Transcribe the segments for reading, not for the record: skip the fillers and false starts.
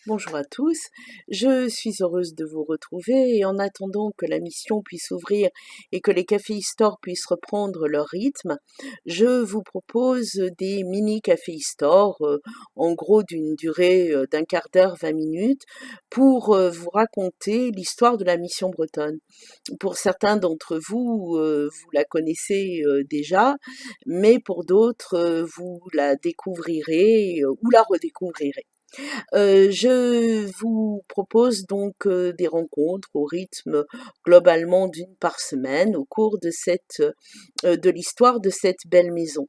Bonjour à tous, je suis heureuse de vous retrouver et en attendant que la mission puisse ouvrir et que les cafés Store puissent reprendre leur rythme, je vous propose des mini cafés Store, en gros d'une durée d'un quart d'heure, 20 minutes, pour vous raconter l'histoire de la mission bretonne. Pour certains d'entre vous, vous la connaissez déjà, mais pour d'autres, vous la découvrirez ou la redécouvrirez. Je vous propose donc des rencontres au rythme globalement d'une par semaine au cours de l'histoire de cette belle maison.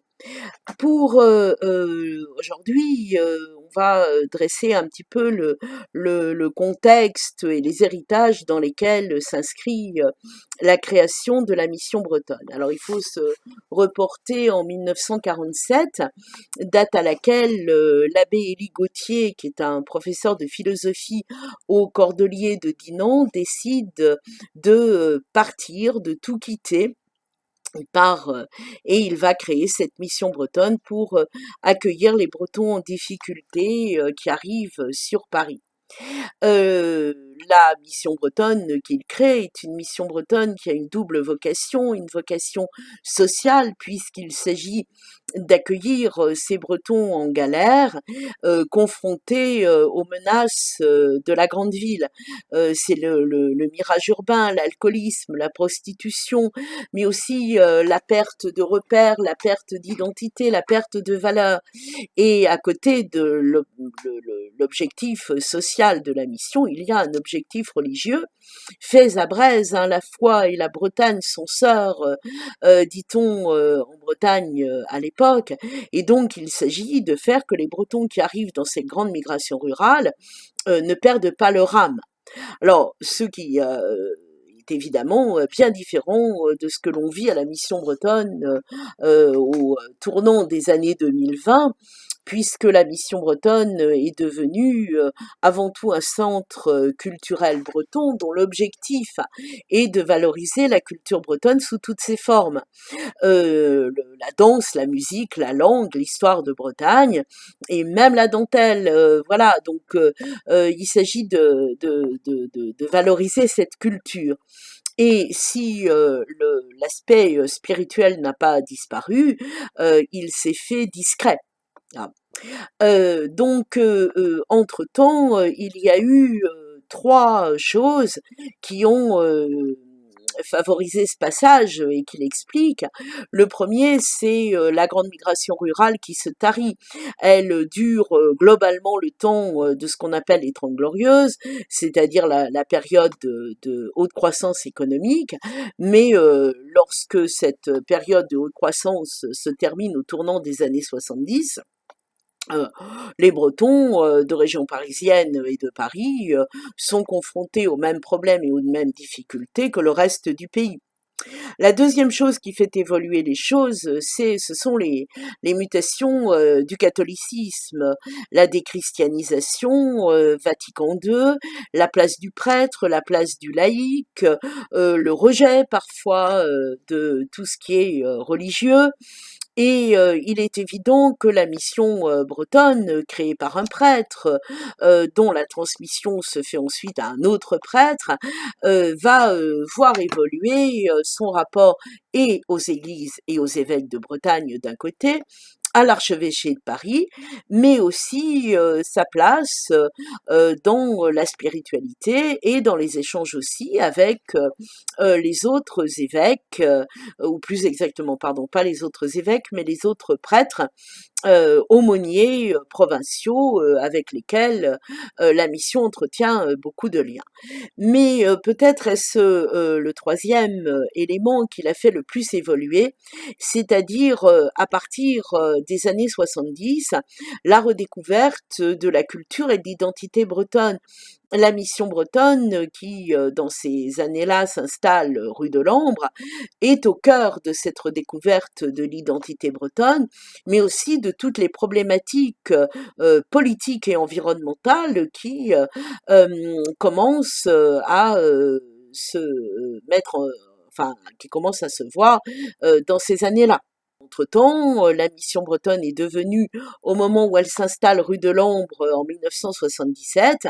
Pour aujourd'hui, on va dresser un petit peu le contexte et les héritages dans lesquels s'inscrit la création de la mission bretonne. Alors il faut se reporter en 1947, date à laquelle l'abbé Élie Gauthier, qui est un professeur de philosophie au Cordelier de Dinan, décide de partir, de tout quitter. Il part et il va créer cette mission bretonne pour accueillir les Bretons en difficulté qui arrivent sur Paris. La mission bretonne qu'il crée est une mission bretonne qui a une double vocation, une vocation sociale puisqu'il s'agit d'accueillir ces Bretons en galère, confrontés aux menaces de la grande ville. C'est le mirage urbain, l'alcoolisme, la prostitution, mais aussi la perte de repères, la perte d'identité, la perte de valeur. Et à côté de l'objectif social de la mission, il y a un objectif religieux. Fès à Braise, hein, la foi et la Bretagne sont sœurs, dit-on en Bretagne à l'époque. Et donc il s'agit de faire que les Bretons qui arrivent dans cette grande migration rurale ne perdent pas leur âme. Alors, ce qui est évidemment bien différent de ce que l'on vit à la mission bretonne au tournant des années 2020, puisque la mission bretonne est devenue avant tout un centre culturel breton dont l'objectif est de valoriser la culture bretonne sous toutes ses formes. La danse, la musique, la langue, l'histoire de Bretagne et même la dentelle. Voilà, donc il s'agit de valoriser cette culture. Et si l'aspect spirituel n'a pas disparu, il s'est fait discret. Ah. Donc, entre-temps, il y a eu trois choses qui ont favoriser ce passage et qu'il explique. Le premier, c'est la grande migration rurale qui se tarit. Elle dure globalement le temps de ce qu'on appelle les Trente Glorieuses, c'est-à-dire la période de haute croissance économique, mais lorsque cette période de haute croissance se termine au tournant des années 70, euh, les Bretons de région parisienne et de Paris sont confrontés aux mêmes problèmes et aux mêmes difficultés que le reste du pays. La deuxième chose qui fait évoluer les choses, ce sont les mutations du catholicisme, la déchristianisation, Vatican II, la place du prêtre, la place du laïc, le rejet parfois de tout ce qui est religieux, et il est évident que la mission bretonne, créée par un prêtre, dont la transmission se fait ensuite à un autre prêtre, va voir évoluer son rapport et aux églises et aux évêques de Bretagne d'un côté, à l'archevêché de Paris, mais aussi sa place dans la spiritualité et dans les échanges aussi avec les autres évêques, ou plus exactement, pardon, pas les autres évêques, mais les autres prêtres aumôniers provinciaux avec lesquels la mission entretient beaucoup de liens. Mais peut-être est-ce le troisième élément qui l'a fait le plus évoluer, c'est-à-dire à partir des années 70, la redécouverte de la culture et de l'identité bretonne. La mission bretonne, qui dans ces années-là s'installe rue de l'Ambre, est au cœur de cette redécouverte de l'identité bretonne, mais aussi de toutes les problématiques politiques et environnementales qui commencent à se mettre, enfin, qui commencent à se voir dans ces années-là. entre-temps, la mission bretonne est devenue, au moment où elle s'installe rue de l'Ambre en 1977,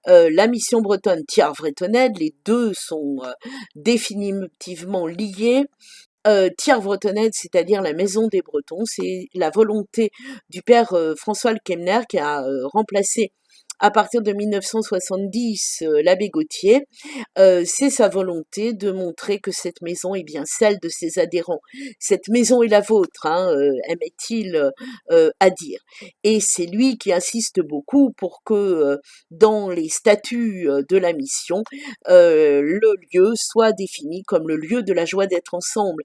la mission bretonne Tiers-Bretonnaise. Les deux sont définitivement liés. Tiers-Bretonnaise, c'est-à-dire la maison des Bretons, c'est la volonté du père François Le Kemner qui a remplacé à partir de 1970 l'abbé Gautier. C'est sa volonté de montrer que cette maison est bien celle de ses adhérents. Cette maison est la vôtre, hein, aimait-il à dire. Et c'est lui qui insiste beaucoup pour que dans les statuts de la mission, le lieu soit défini comme le lieu de la joie d'être ensemble.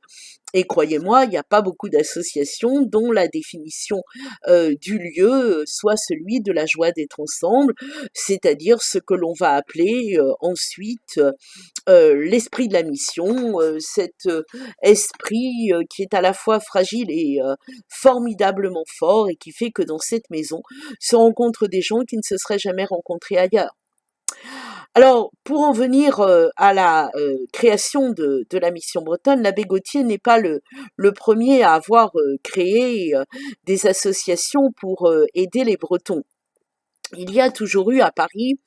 Et croyez-moi, il n'y a pas beaucoup d'associations dont la définition du lieu soit celui de la joie d'être ensemble, c'est-à-dire ce que l'on va appeler ensuite l'esprit de la mission, cet esprit qui est à la fois fragile et formidablement fort et qui fait que dans cette maison se rencontrent des gens qui ne se seraient jamais rencontrés ailleurs. Alors, pour en venir à la création de la mission bretonne, l'abbé Gautier n'est pas le premier à avoir créé des associations pour aider les Bretons. Il y a toujours eu à Paris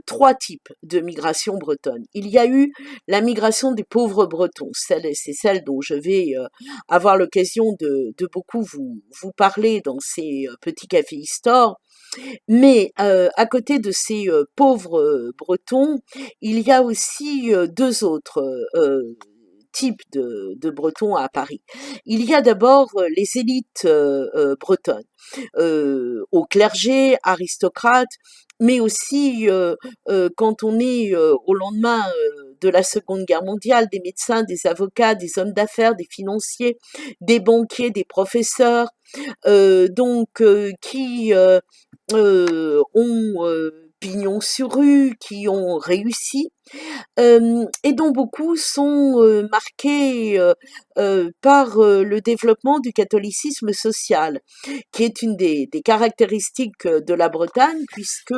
trois types de migration bretonne. Il y a eu la migration des pauvres Bretons, c'est celle dont je vais avoir l'occasion de beaucoup vous parler dans ces petits cafés Histoire. Mais à côté de ces pauvres Bretons, il y a aussi deux autres types de Bretons à Paris. Il y a d'abord les élites bretonnes, au clergé, aristocrates, mais aussi quand on est au lendemain de la Seconde Guerre mondiale, des médecins, des avocats, des hommes d'affaires, des financiers, des banquiers, des professeurs, qui ont pignon sur rue, qui ont réussi, et dont beaucoup sont marqués par le développement du catholicisme social, qui est une des caractéristiques de la Bretagne, puisque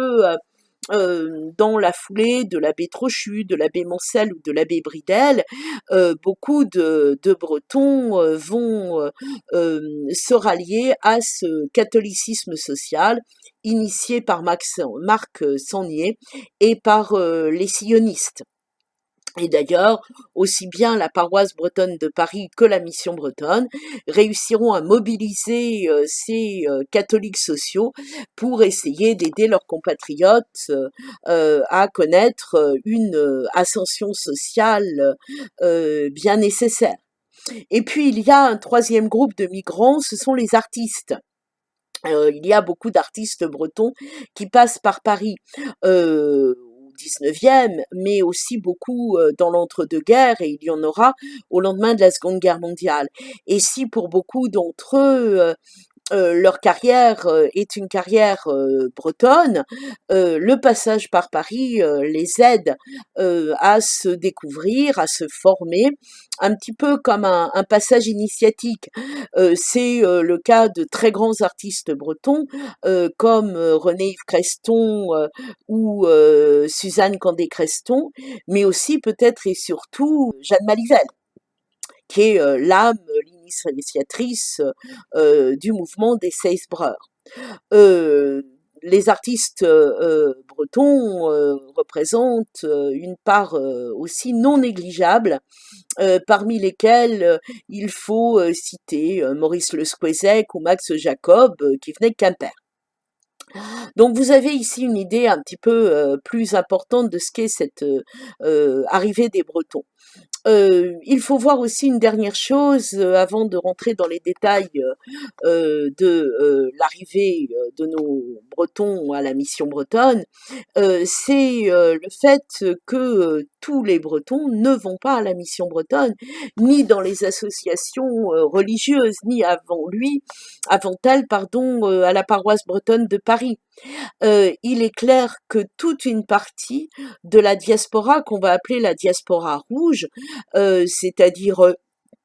dans la foulée de l'abbé Trochu, de l'abbé Moncel ou de l'abbé Bridel, beaucoup de Bretons vont se rallier à ce catholicisme social initié par Marc Sangnier et par les sionistes. Et d'ailleurs, aussi bien la paroisse bretonne de Paris que la mission bretonne réussiront à mobiliser ces catholiques sociaux pour essayer d'aider leurs compatriotes à connaître une ascension sociale bien nécessaire. Et puis il y a un troisième groupe de migrants, ce sont les artistes. Il y a beaucoup d'artistes bretons qui passent par Paris au 19e, mais aussi beaucoup dans l'entre-deux-guerres, et il y en aura au lendemain de la Seconde Guerre mondiale. Et si pour beaucoup d'entre eux, leur carrière est une carrière bretonne, le passage par Paris les aide à se découvrir, à se former, un petit peu comme un passage initiatique. C'est le cas de très grands artistes bretons comme René-Yves Creston ou Suzanne Candé-Creston, mais aussi peut-être et surtout Jeanne Malivelle, qui est l'âme, l'initiatrice du mouvement des Seisbreurs. Les artistes bretons représentent une part aussi non négligeable, parmi lesquels il faut citer Maurice Le Squezec ou Max Jacob, qui venaient de Quimper. Donc vous avez ici une idée un petit peu plus importante de ce qu'est cette arrivée des Bretons. Il faut voir aussi une dernière chose avant de rentrer dans les détails de l'arrivée de nos Bretons à la mission bretonne, c'est le fait que tous les Bretons ne vont pas à la mission bretonne, ni dans les associations religieuses, ni avant elle, pardon, à la paroisse bretonne de Paris. Il est clair que toute une partie de la diaspora, qu'on va appeler la diaspora rouge, c'est-à-dire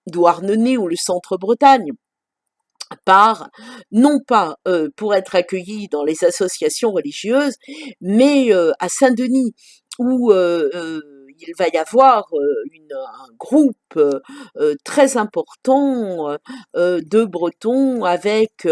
Douarnenez ou le centre-Bretagne, part non pas pour être accueillis dans les associations religieuses, mais à Saint-Denis, où il va y avoir un groupe très important de Bretons avec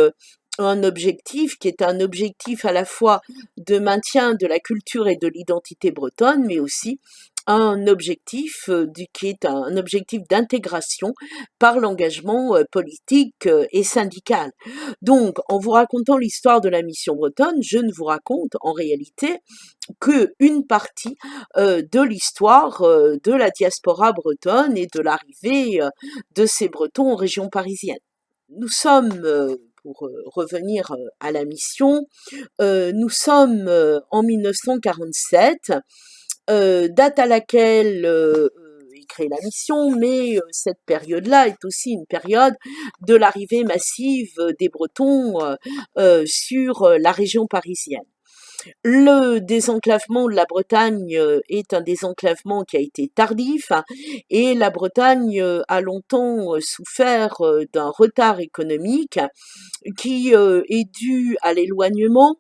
un objectif qui est un objectif à la fois de maintien de la culture et de l'identité bretonne, mais aussi un objectif qui est un objectif d'intégration par l'engagement politique et syndical. Donc, en vous racontant l'histoire de la mission bretonne, je ne vous raconte en réalité que une partie de l'histoire de la diaspora bretonne et de l'arrivée de ces Bretons en région parisienne. Nous sommes pour revenir à la mission, nous sommes en 1947, date à laquelle est créée la mission, mais cette période-là est aussi une période de l'arrivée massive des Bretons sur la région parisienne. Le désenclavement de la Bretagne est un désenclavement qui a été tardif et la Bretagne a longtemps souffert d'un retard économique qui est dû à l'éloignement,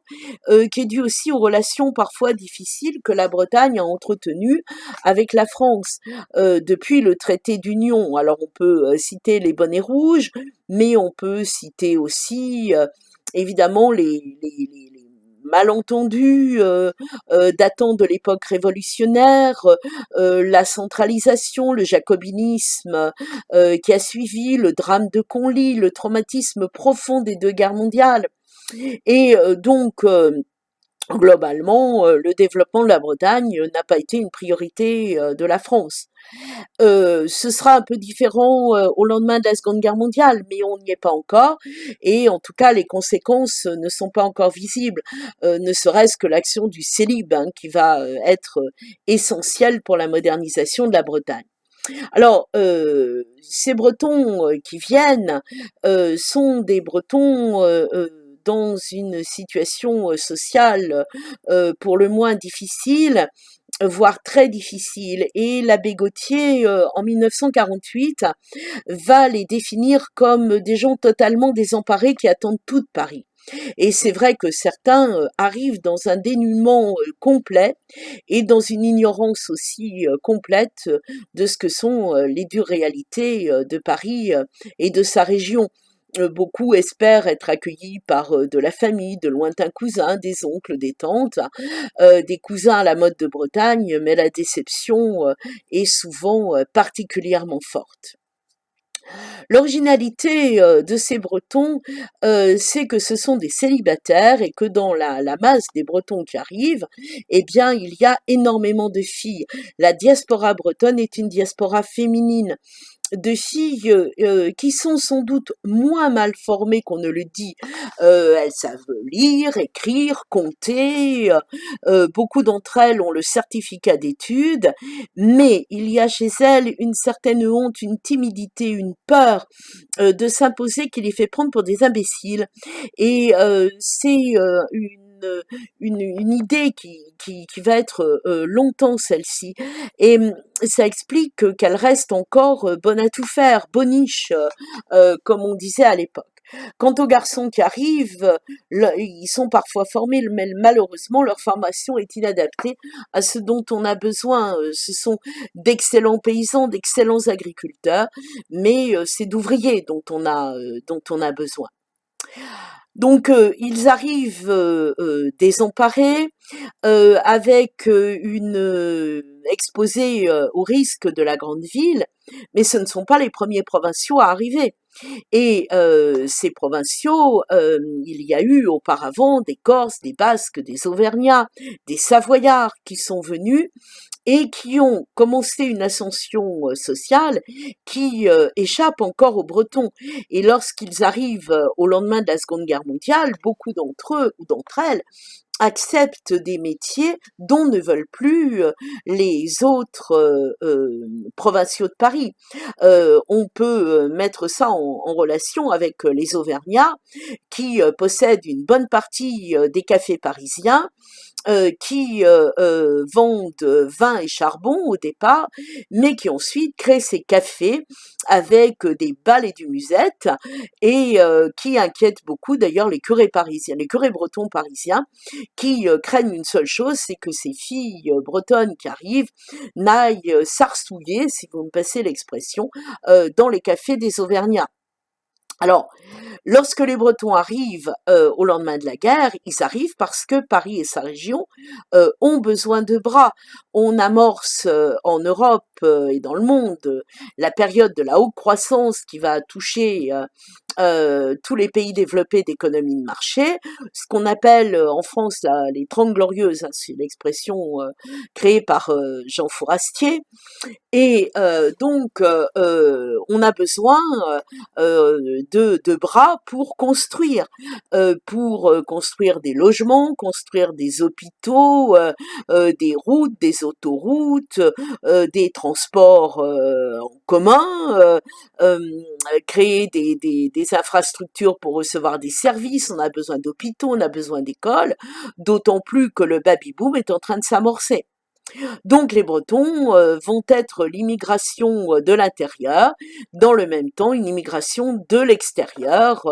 qui est dû aussi aux relations parfois difficiles que la Bretagne a entretenues avec la France depuis le traité d'union. Alors on peut citer les bonnets rouges, mais on peut citer aussi évidemment les malentendus datant de l'époque révolutionnaire, la centralisation, le jacobinisme qui a suivi, le drame de Conly, le traumatisme profond des deux guerres mondiales. Et donc, globalement, le développement de la Bretagne n'a pas été une priorité de la France. Ce sera un peu différent au lendemain de la Seconde Guerre mondiale, mais on n'y est pas encore, et en tout cas les conséquences ne sont pas encore visibles, ne serait-ce que l'action du Célib qui va être essentielle pour la modernisation de la Bretagne. Alors, ces Bretons qui viennent sont des Bretons dans une situation sociale pour le moins difficile, voire très difficile. Et l'abbé Gautier, en 1948, va les définir comme des gens totalement désemparés qui attendent tout de Paris. Et c'est vrai que certains arrivent dans un dénuement complet et dans une ignorance aussi complète de ce que sont les dures réalités de Paris et de sa région. Beaucoup espèrent être accueillis par de la famille, de lointains cousins, des oncles, des tantes, des cousins à la mode de Bretagne, mais la déception est souvent particulièrement forte. L'originalité de ces Bretons, c'est que ce sont des célibataires et que dans la masse des Bretons qui arrivent, eh bien, il y a énormément de filles. La diaspora bretonne est une diaspora féminine, de filles qui sont sans doute moins mal formées qu'on ne le dit. Elles savent lire, écrire, compter, beaucoup d'entre elles ont le certificat d'études, mais il y a chez elles une certaine honte, une timidité, une peur de s'imposer qui les fait prendre pour des imbéciles. Et c'est une idée qui va être longtemps celle-ci. Et ça explique qu'elle reste encore bonne à tout faire, boniche, comme on disait à l'époque. Quant aux garçons qui arrivent, ils sont parfois formés, mais malheureusement, leur formation est inadaptée à ce dont on a besoin. Ce sont d'excellents paysans, d'excellents agriculteurs, mais c'est d'ouvriers dont on a besoin. Donc ils arrivent désemparés, avec exposés au risque de la grande ville, mais ce ne sont pas les premiers provinciaux à arriver. Et ces provinciaux, il y a eu auparavant des Corses, des Basques, des Auvergnats, des Savoyards qui sont venus et qui ont commencé une ascension sociale qui échappe encore aux Bretons. Et lorsqu'ils arrivent au lendemain de la Seconde Guerre mondiale, beaucoup d'entre eux ou d'entre elles acceptent des métiers dont ne veulent plus les autres provinciaux de Paris. On peut mettre ça en relation avec les Auvergnats qui possèdent une bonne partie des cafés parisiens qui vendent vin et charbon au départ, mais qui ensuite créent ces cafés avec des bals et du musette, et qui inquiètent beaucoup d'ailleurs les curés parisiens, les curés bretons parisiens, qui craignent une seule chose, c'est que ces filles bretonnes qui arrivent n'aillent s'arsouiller, si vous me passez l'expression, dans les cafés des Auvergnats. Alors, lorsque les Bretons arrivent au lendemain de la guerre, ils arrivent parce que Paris et sa région ont besoin de bras. On amorce en Europe et dans le monde la période de la haute croissance qui va toucher tous les pays développés d'économie de marché, ce qu'on appelle en France les 30 glorieuses, hein, c'est l'expression créée par Jean Fourastier. Et donc, on a besoin de bras pour construire des logements, construire des hôpitaux, des routes, des autoroutes, des transports en commun, créer des infrastructures pour recevoir des services. On a besoin d'hôpitaux, on a besoin d'écoles, d'autant plus que le baby-boom est en train de s'amorcer. Donc les Bretons vont être l'immigration de l'intérieur, dans le même temps une immigration de l'extérieur,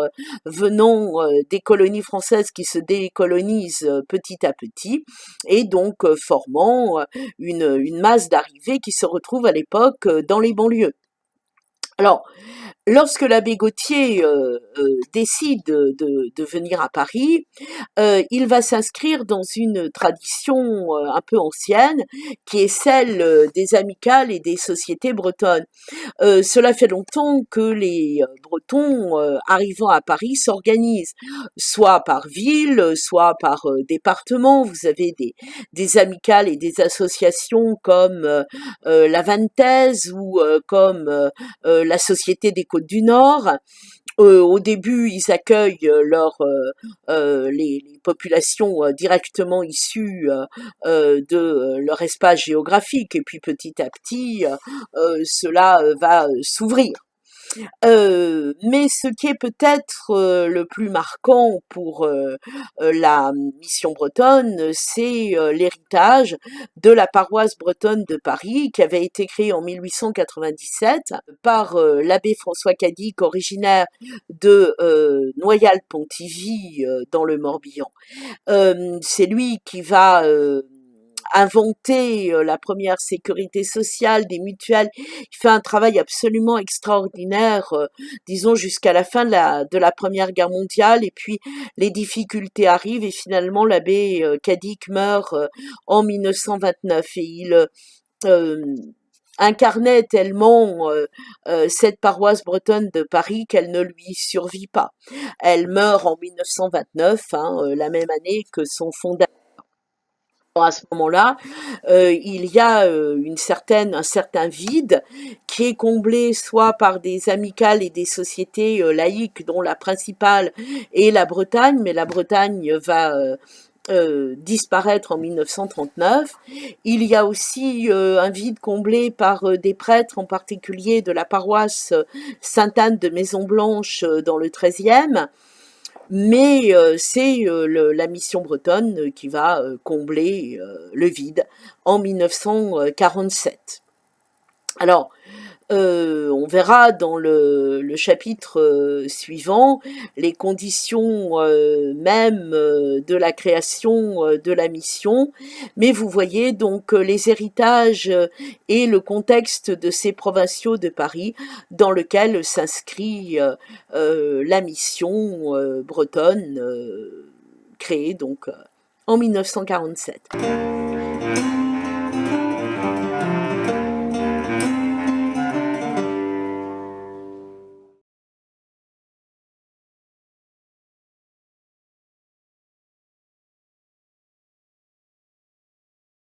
venant des colonies françaises qui se décolonisent petit à petit, et donc formant une masse d'arrivées qui se retrouve à l'époque dans les banlieues. Alors, lorsque l'abbé Gautier décide de venir à Paris, il va s'inscrire dans une tradition un peu ancienne, qui est celle des amicales et des sociétés bretonnes. Cela fait longtemps que les Bretons arrivant à Paris s'organisent, soit par ville, soit par département. Vous avez des amicales et des associations comme la Vantaise ou comme la Société des Côtes du Nord. Au début, ils accueillent les populations directement issues de leur espace géographique, et puis petit à petit, cela va s'ouvrir. Mais ce qui est peut-être le plus marquant pour la mission bretonne, c'est l'héritage de la paroisse bretonne de Paris, qui avait été créée en 1897 par l'abbé François Cadic, originaire de Noyal-Pontivy dans le Morbihan. C'est lui qui va inventer la première sécurité sociale, des mutuelles. Il fait un travail absolument extraordinaire, disons jusqu'à la fin de la Première Guerre mondiale, et puis les difficultés arrivent, et finalement l'abbé Cadic meurt en 1929, et il incarnait tellement cette paroisse bretonne de Paris qu'elle ne lui survit pas. Elle meurt en 1929, hein, la même année que son fondateur. À ce moment-là, il y a un certain vide qui est comblé soit par des amicales et des sociétés laïques, dont la principale est la Bretagne, mais la Bretagne va disparaître en 1939. Il y a aussi un vide comblé par des prêtres, en particulier de la paroisse Sainte-Anne de Maison-Blanche dans le 13e. Mais c'est la mission bretonne qui va combler le vide en 1947. Alors, on verra dans le chapitre suivant les conditions même de la création de la mission, mais vous voyez donc les héritages et le contexte de ces provinciaux de Paris dans lequel s'inscrit la mission bretonne créée donc en 1947.